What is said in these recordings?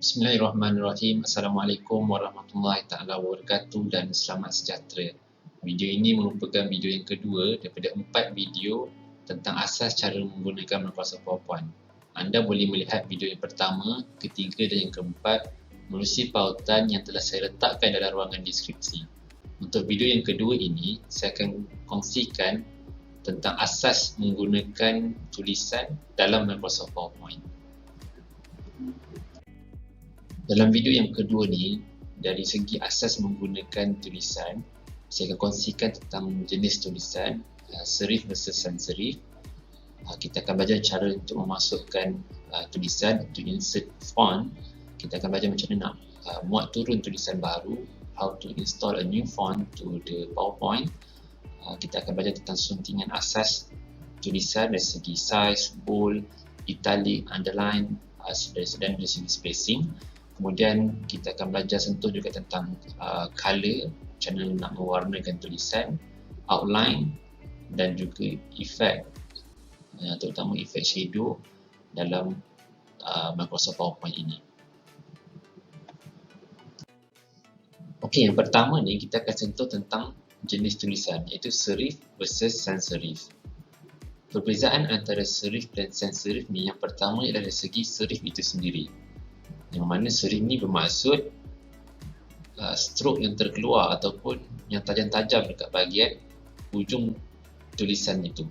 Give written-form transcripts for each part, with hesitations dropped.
Bismillahirrahmanirrahim. Assalamualaikum warahmatullahi taala wabarakatuh dan selamat sejahtera. Video ini merupakan video yang kedua daripada 4 video tentang asas cara menggunakan Microsoft PowerPoint. Anda boleh melihat video yang pertama, ketiga dan yang keempat melalui pautan yang telah saya letakkan dalam ruangan deskripsi. Untuk video yang kedua ini, saya akan kongsikan tentang asas menggunakan tulisan dalam Microsoft PowerPoint. Dalam video yang kedua ni, dari segi asas menggunakan tulisan, saya akan kongsikan tentang jenis tulisan, serif versus sans serif. Kita akan belajar cara untuk memasukkan tulisan, untuk insert font. Kita akan belajar macam mana nak muat turun tulisan baru, how to install a new font to the PowerPoint. Kita akan belajar tentang suntingan asas tulisan dari segi size, bold, italic, underline, dan dari segi spacing. Kemudian kita akan belajar sentuh juga tentang color, macam mana nak mewarnakan tulisan, outline dan juga efek, terutama efek shadow dalam Microsoft PowerPoint ini. Okey, yang pertama ni kita akan sentuh tentang jenis tulisan, iaitu serif versus sans serif. Perbezaan antara serif dan sans serif ni, yang pertama ialah dari segi serif itu sendiri. Yang mana serif ni bermaksud strok yang terkeluar ataupun yang tajam-tajam dekat bahagian ujung tulisan itu.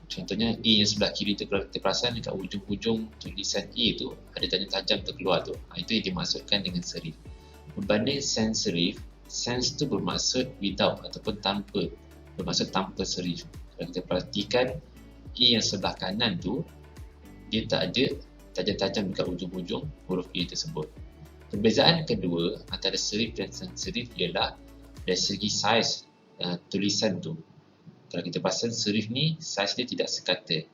Contohnya E yang sebelah kiri tu, kalau kita perasan dekat ujung-ujung tulisan E tu ada tajam-tajam terkeluar tu. Itu yang dimaksudkan dengan serif. Berbanding sans serif, sans tu bermaksud without ataupun tanpa, bermaksud tanpa serif. Kalau kita perhatikan E yang sebelah kanan tu, dia tak ada tajam-tajam dekat ujung-ujung huruf E tersebut. Perbezaan kedua antara serif dan sans serif ialah dari segi saiz tulisan tu. Kalau kita perasan serif ni, saiz dia tidak sekata.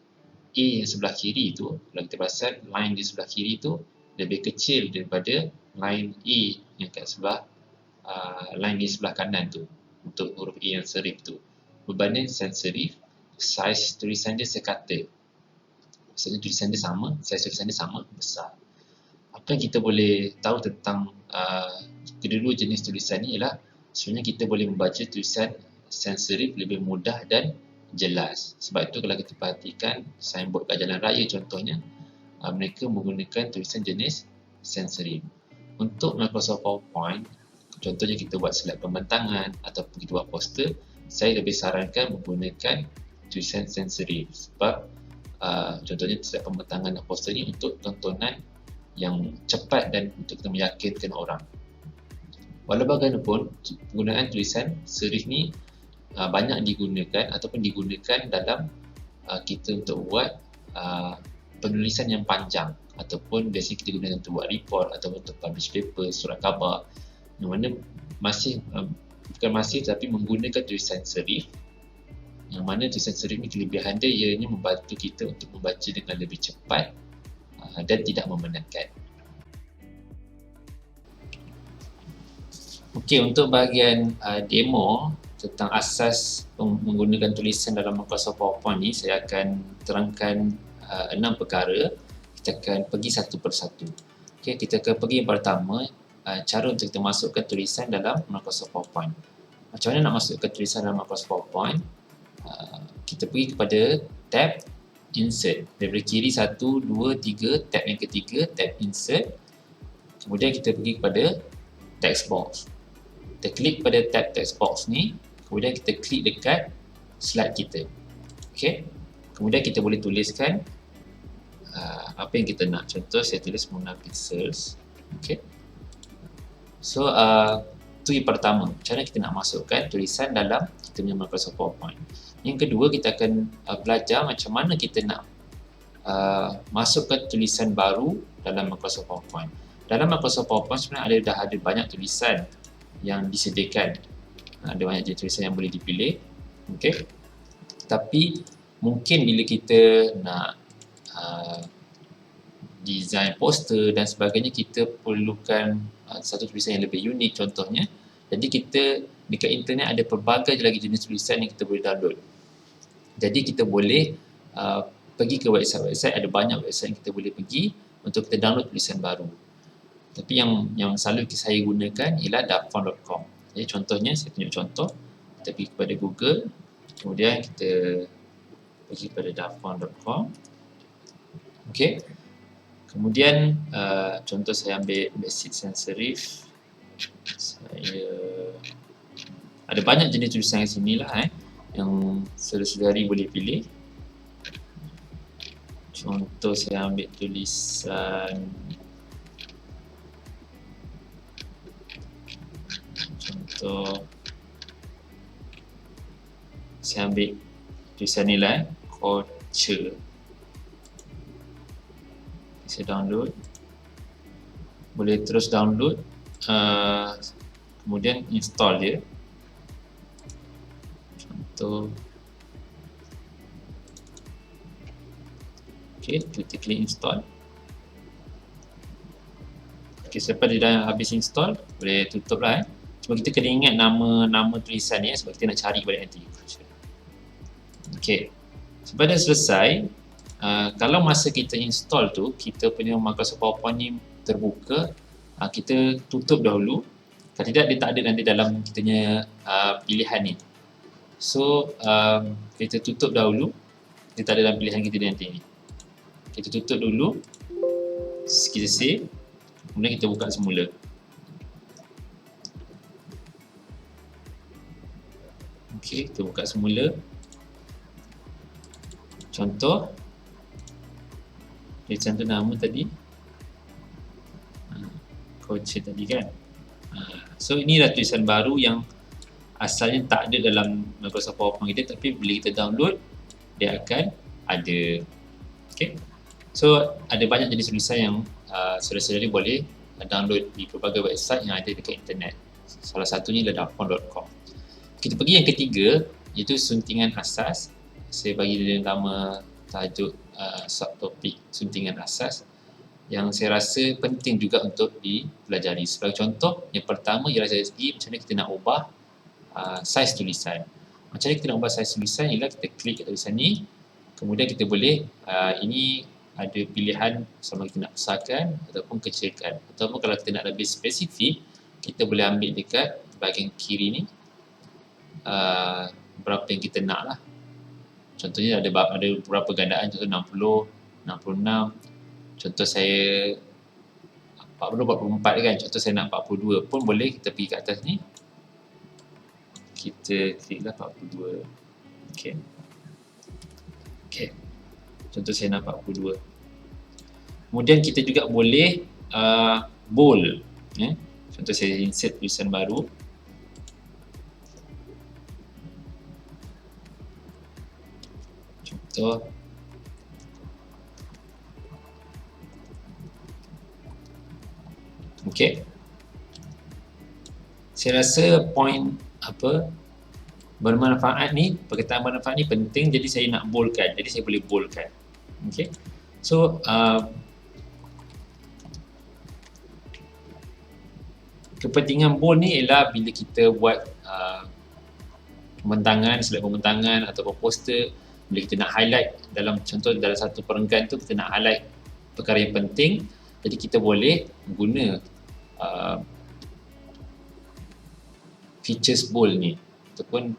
E yang sebelah kiri tu, kalau kita perasan line di sebelah kiri tu lebih kecil daripada line E yang kat sebelah line di sebelah kanan tu untuk huruf E yang serif tu. Berbanding sans serif, saiz tulisan dia sekata. Maksudnya tulisan dia sama, saiz tulisan dia sama, besar. Apa yang kita boleh tahu tentang kedua-dua jenis tulisan ni ialah sebenarnya kita boleh membaca tulisan sans serif lebih mudah dan jelas. Sebab itu kalau kita perhatikan signboard kat jalan raya contohnya, mereka menggunakan tulisan jenis sans serif. Untuk Microsoft PowerPoint, contohnya kita buat slide pembentangan ataupun kita buat poster, saya lebih sarankan menggunakan tulisan sans serif sebab contohnya slide pembentangan dan poster ni untuk tontonan yang cepat dan untuk kita meyakinkan orang. Walau bagaimanapun, penggunaan tulisan serif ni banyak digunakan ataupun digunakan dalam kita untuk buat penulisan yang panjang, ataupun biasanya kita gunakan untuk buat report ataupun untuk publish paper, surat khabar, yang mana bukan masih tapi menggunakan tulisan serif, yang mana tulisan serif ni kelebihan dia ianya membantu kita untuk membaca dengan lebih cepat dan tidak memenatkan. Okey, untuk bahagian demo tentang asas menggunakan tulisan dalam Microsoft PowerPoint ni, saya akan terangkan 6 perkara. Kita akan pergi satu persatu. Okey, kita akan pergi yang pertama, cara untuk kita masukkan tulisan dalam Microsoft PowerPoint. Macam mana nak masukkan tulisan dalam Microsoft PowerPoint? Kita pergi kepada tab Insert. Daripada kiri 1, 2, 3, tab yang ketiga, tab Insert. Kemudian kita pergi kepada text box. Kita klik pada tab text box ni, kemudian kita klik dekat slide kita. Okey. Kemudian kita boleh tuliskan apa yang kita nak. Contoh saya tulis Mona Pixels. Okey. So itu yang pertama, cara kita nak masukkan tulisan dalam kita punya Microsoft PowerPoint. Yang kedua, kita akan belajar macam mana kita nak masukkan tulisan baru dalam Microsoft PowerPoint. Dalam Microsoft PowerPoint sebenarnya dah ada banyak tulisan yang disediakan. Ada banyak jenis tulisan yang boleh dipilih. Okay. Tapi mungkin bila kita nak design poster dan sebagainya, kita perlukan satu tulisan yang lebih unik contohnya. Jadi kita dekat internet ada pelbagai lagi jenis tulisan yang kita boleh download. Jadi kita boleh pergi ke website-website, ada banyak website yang kita boleh pergi untuk kita download tulisan baru. Tapi yang selalu saya gunakan ialah dafont.com. Jadi contohnya, saya tunjuk contoh. Kita pergi kepada Google, kemudian kita pergi kepada dafont.com. Okey. Kemudian contoh saya ambil basic sans serif. Saya ada banyak jenis tulisan kat sini lah yang saudara-saudari boleh pilih. Contoh saya ambil tulisan, contoh saya ambil tulisan ni lah, culture. Saya download, boleh terus download, kemudian install dia. Contoh, okay, kita klik install. Okay, selepas dia dah habis install, boleh tutup lah. Cuma kita kena ingat nama tulisan ni sebab kita nak cari balik nanti. Okay, sebab dah selesai, kalau masa kita install tu, kita punya Microsoft PowerPoint ni terbuka, kita tutup dahulu. Kalau tidak, dia tak ada nanti dalam kita punya pilihan ni. So, kita tutup dahulu, dia tak ada dalam pilihan kita nanti ni. Kita tutup dulu, kita save, kemudian kita buka semula. Okay, kita buka semula. Contoh, tulisan tu nama tadi, culture tadi kan. So inilah tulisan baru yang asalnya tak ada dalam Microsoft PowerPoint kita, tapi bila kita download, dia akan ada. Okay. So ada banyak jenis tulisan yang saudara-saudari boleh download di pelbagai website yang ada dekat internet. Salah satunya adalah dafont.com. Kita pergi yang ketiga, iaitu suntingan asas. Saya bagi dia nama tajuk subtopik suntingan asas yang saya rasa penting juga untuk dipelajari. Sebagai contoh, yang pertama ialah dari segi macam mana kita nak ubah saiz tulisan. Macam mana kita nak ubah saiz tulisan ialah kita klik tulisan ni, kemudian kita boleh ini ada pilihan sama kita nak besarkan ataupun kecilkan, ataupun kalau kita nak lebih spesifik, kita boleh ambil dekat bahagian kiri ni berapa yang kita nak lah. Contohnya ada beberapa gandaan, contoh 60, 66, contoh saya 40, 44 kan, contoh saya nak 42 pun boleh, kita pergi ke atas ni, kita klik lah 42. Okay. Okay. Contoh saya nak 42. Kemudian kita juga boleh bold. Contoh saya insert tulisan baru. Contoh, okay. Saya rasa point bermanfaat ni, perkataan bermanfaat ni penting, jadi saya nak boldkan, jadi saya boleh boldkan. Okay. So kepentingan bold ni ialah bila kita buat pembentangan, slide pembentangan ataupun poster, bila kita nak highlight dalam contoh dalam satu perenggan tu, kita nak highlight perkara yang penting, jadi kita boleh guna features bold ni ataupun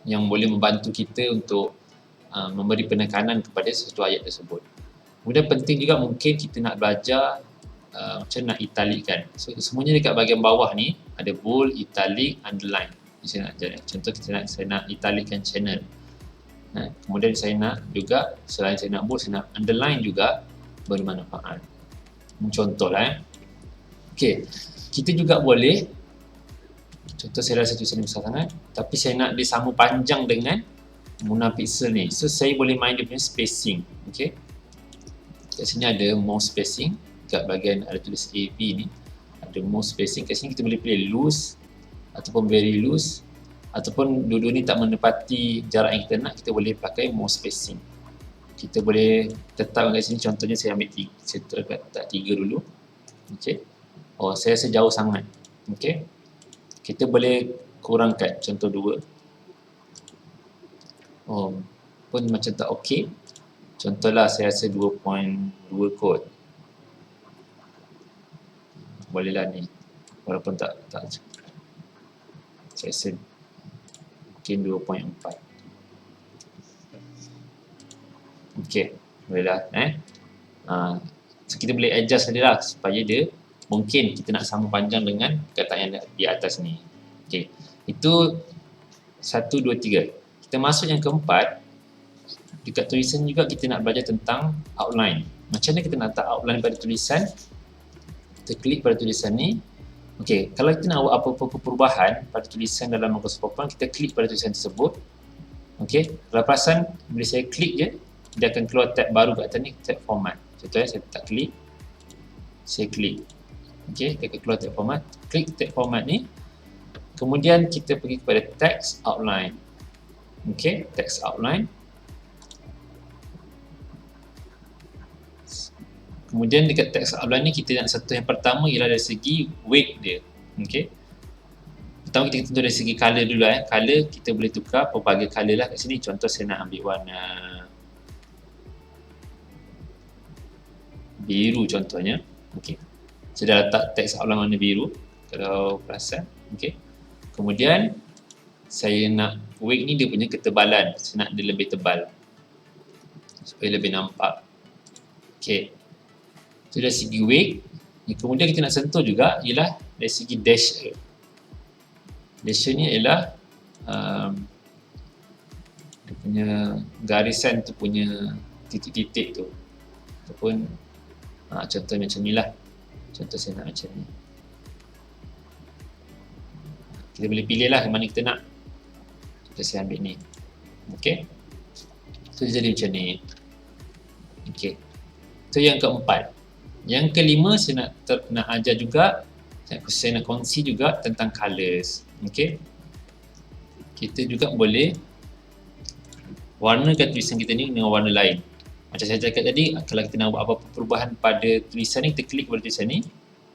yang boleh membantu kita untuk memberi penekanan kepada sesuatu ayat tersebut. Kemudian penting juga mungkin kita nak belajar macam nak italikkan. So semuanya dekat bahagian bawah ni ada bold, italic, underline. Saya nak contoh saya nak italikkan channel. Kemudian saya nak juga, selain saya nak bold, saya nak underline juga bermanfaat. Contohlah okay. Kita juga boleh, contoh saya rasa tulisan besar sangat, tapi saya nak dia sama panjang dengan guna pixel ni. So saya boleh main dia punya spacing. Okay. Kat sini ada more spacing, kat bahagian ada tulis AB ni ada more spacing. Kat sini kita boleh pilih loose ataupun very loose, ataupun dua-dua ni tak menepati jarak yang kita nak, kita boleh pakai more spacing. Kita boleh tetapkan kat sini, contohnya saya ambil 3, saya letak 3 dulu. Okay. Oh, saya rasa jauh sangat. Okay. Kita boleh kurangkan, contoh 2. Oh, pun macam tak okey. Contohlah saya rasa 2.2 kot. bolehlah ni, walaupun tak saya set mungkin 2.4. Okey, bolehlah so kita boleh adjust saja lah supaya dia mungkin kita nak sama panjang dengan perkataan yang di atas ni. Okey, itu 1, 2, 3. Kita masuk yang keempat. Dekat tulisan juga kita nak belajar tentang outline. Macam mana kita nak letak outline pada tulisan? Kita klik pada tulisan ni. Okey, kalau kita nak buat apa-apa perubahan pada tulisan dalam Microsoft PowerPoint, kita klik pada tulisan tersebut. Okey, kalau perasan bila saya klik je, dia akan keluar tab baru kat atas ni, tab format. Contohnya saya tak klik, saya klik. Okey, dia akan keluar tab format. Klik tab format ni. Kemudian kita pergi kepada text outline. Okey, text outline. Kemudian dekat text outline ni kita nak satu yang pertama ialah dari segi weight dia. Okey. Pertama kita tentu dari segi color dulu Color kita boleh tukar pelbagai color lah kat sini. Contoh saya nak ambil warna biru contohnya. Okey. Saya dah letak text outline warna biru kalau perasan. Okey. Kemudian saya nak weight ni dia punya ketebalan. Saya nak dia lebih tebal supaya lebih nampak. Okey. Itu dari segi weight. Kemudian kita nak sentuh juga ialah dari segi dash. Dash ni ialah dia punya garisan tu punya titik-titik tu. Ataupun contoh macam ni lah. Contoh saya nak macam ni. Kita boleh pilih lah mana kita nak. Contoh saya ambil ni. Okey. So dia jadi macam ni. Okey. Itu yang keempat. Yang kelima saya nak ajar juga, saya nak kongsi juga tentang colours. Okey. Kita juga boleh warnakan tulisan kita ni dengan warna lain. Macam saya cakap tadi, kalau kita nak buat apa-apa perubahan pada tulisan ni, kita klik pada tulisan ni,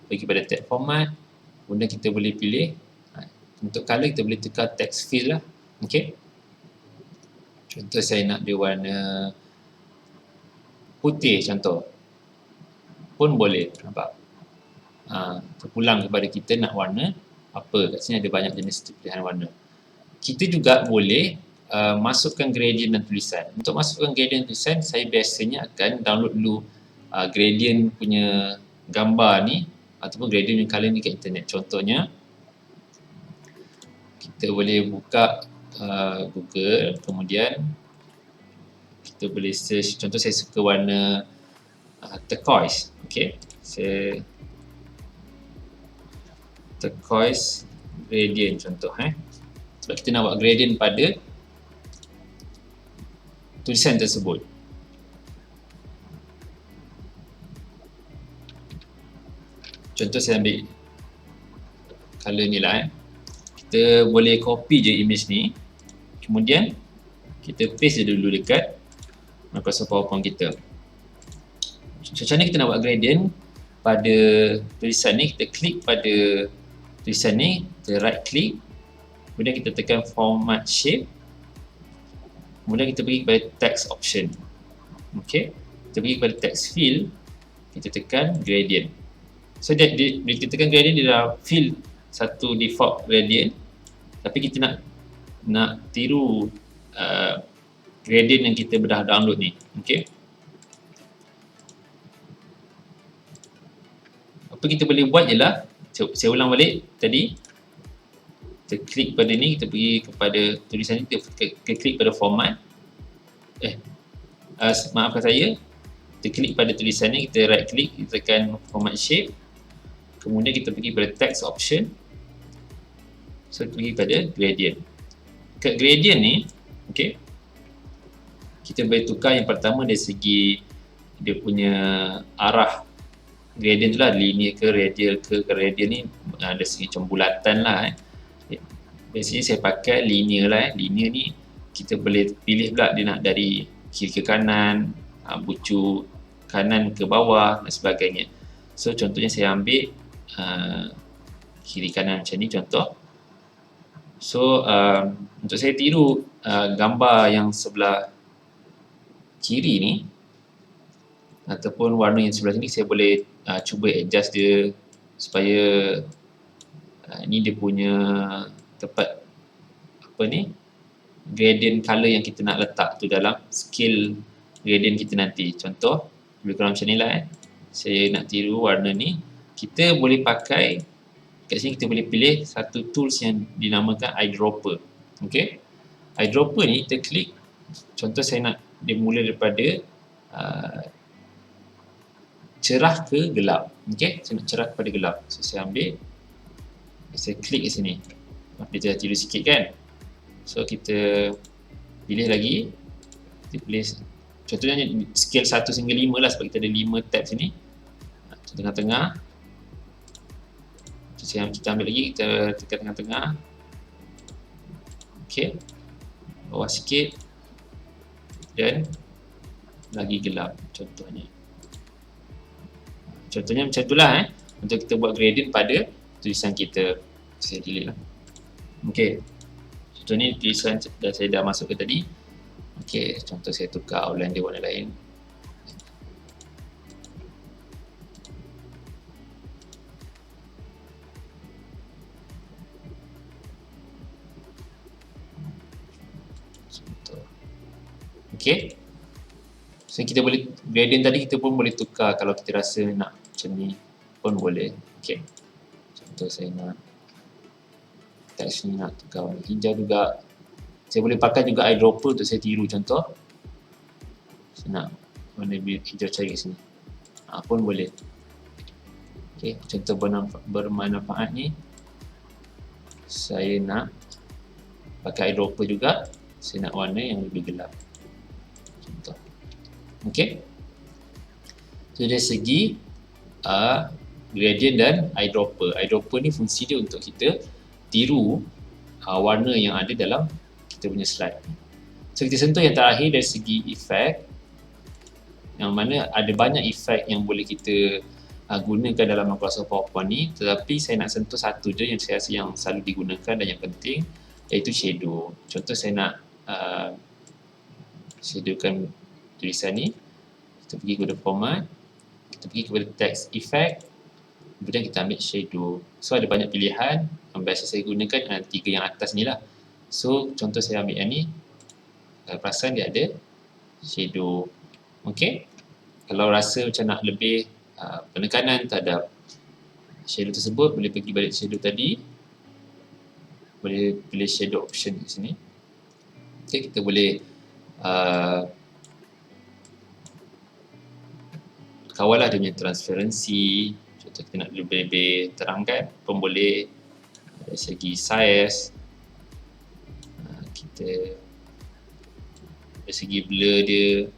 pergi pada tab format, kemudian kita boleh pilih untuk colour kita boleh tukar text fill lah. Okey. Contoh saya nak dia warna putih contoh. Pun boleh, nampak? Terpulang kepada kita nak warna apa. Kat sini ada banyak jenis pilihan warna. Kita juga boleh masukkan gradient dan tulisan. Untuk masukkan gradient dan tulisan, saya biasanya akan download dulu gradient punya gambar ni ataupun gradient punya colour ni kat internet. Contohnya, kita boleh buka Google, kemudian kita boleh search. Contoh saya suka warna turquoise. Okey, saya turquoise gradient contoh sebab kita nak buat gradient pada tulisan tersebut. Contoh saya ambil color ni lah kita boleh copy je image ni, kemudian kita paste je dulu dekat Microsoft PowerPoint kita. Macam mana kita nak buat gradient pada tulisan ni? Kita klik pada tulisan ni, kita right click, kemudian kita tekan format shape, kemudian kita pergi kepada text option. Okey, kita pergi kepada text fill, kita tekan gradient. So bila kita tekan gradient, dia dah fill satu default gradient, tapi kita nak tiru gradient yang kita dah download ni. Okey. Apa kita boleh buat ialah, saya ulang balik tadi, kita klik pada ni, kita pergi kepada tulisan ni, kita klik pada format. Maafkan saya, kita klik pada tulisan ni, kita right click, kita tekan format shape, kemudian kita pergi pada text option. So kita pergi pada gradient. Kat gradient ni, okey, kita boleh tukar yang pertama dari segi dia punya arah. Gradient tu lah, linear ke radial ke radial ni dari segi macam bulatan lah Biasanya saya pakai linear lah Linear ni kita boleh pilih pula dia nak dari kiri ke kanan, bucu kanan ke bawah dan sebagainya. So contohnya saya ambil kiri kanan macam ni contoh. So untuk saya tiru gambar yang sebelah kiri ni ataupun warna yang sebelah sini, saya boleh cuba adjust dia supaya ni dia punya tempat apa ni, gradient color yang kita nak letak tu dalam scale gradient kita nanti. Contoh lebih kurang macam ni lah saya nak tiru warna ni, kita boleh pakai kat sini, kita boleh pilih satu tools yang dinamakan eyedropper. ok, eyedropper ni kita klik, contoh saya nak dia mula daripada cerah ke gelap. ok, saya nak cerah kepada gelap, so saya ambil, saya klik kat sini. Dia dah tiru sikit kan, so kita pilih lagi, kita pilih contohnya scale 1 hingga 5 lah, sebab kita ada 5 tab sini. Tengah-tengah, kita ambil lagi, kita tekan tengah-tengah. ok, bawah sikit dan lagi gelap contohnya. Contohnya macam itulah untuk kita buat gradient pada tulisan kita. Saya delete lah. ok, contoh ni tulisan saya dah masukkan tadi. ok, contoh saya tukar outline dia warna lain. ok, so kita boleh gradient tadi kita pun boleh tukar kalau kita rasa nak macam ni pun boleh. ok, contoh saya nak teks ni nak tukar warna hijau juga, saya boleh pakai juga eyedropper untuk saya tiru. Contoh saya nak warna hijau cair kat sini pun boleh. ok, contoh bermanfaat ni, saya nak pakai eyedropper juga, saya nak warna yang lebih gelap contoh. ok, so dari segi gradient dan eyedropper. Eyedropper ni fungsi dia untuk kita tiru warna yang ada dalam kita punya slide. So kita sentuh yang terakhir dari segi efek, yang mana ada banyak efek yang boleh kita gunakan dalam Microsoft PowerPoint ni, tetapi saya nak sentuh satu je yang saya rasa yang selalu digunakan dan yang penting, iaitu shadow. Contoh saya nak shadowkan tulisan ni, kita pergi kepada format, kita pergi kepada text effect, kemudian kita ambil shadow. So ada banyak pilihan, yang biasa saya gunakan 3 yang atas ni lah. So contoh saya ambil yang ni, perasan dia ada shadow. ok, kalau rasa macam nak lebih penekanan terhadap shadow tersebut, boleh pergi balik shadow tadi, boleh pilih shadow option di sini. ok, kita boleh kawal lah dia punya transparency. Contoh kita nak lebih terangkan pun boleh. Dari segi size, kita dari segi blur dia.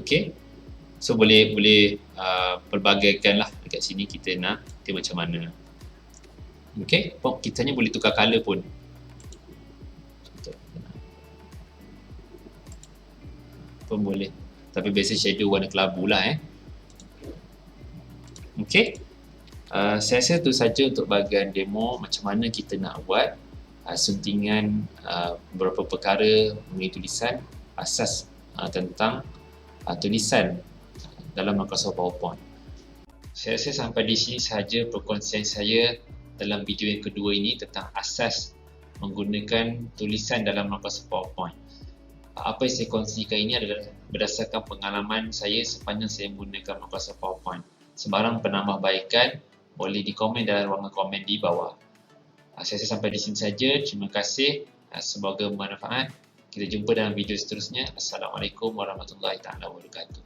ok, so boleh pelbagaikan lah dekat sini kita nak dia macam mana. ok, kita hanya boleh tukar color pun. Pun boleh, tapi biasa shadow warna kelabu lah ok, saya rasa itu saja untuk bahagian demo macam mana kita nak buat suntingan beberapa perkara mengenai tulisan, asas tentang tulisan dalam Microsoft PowerPoint. Saya rasa sampai di sini sahaja perkongsian saya dalam video yang kedua ini tentang asas menggunakan tulisan dalam Microsoft PowerPoint. Apa yang saya kongsikan ini adalah berdasarkan pengalaman saya sepanjang saya menggunakan Microsoft PowerPoint. Sebarang penambahbaikan boleh dikomen dalam ruangan komen di bawah. Saya rasa sampai di sini saja. Terima kasih. Semoga bermanfaat. Kita jumpa dalam video seterusnya. Assalamualaikum warahmatullahi wabarakatuh.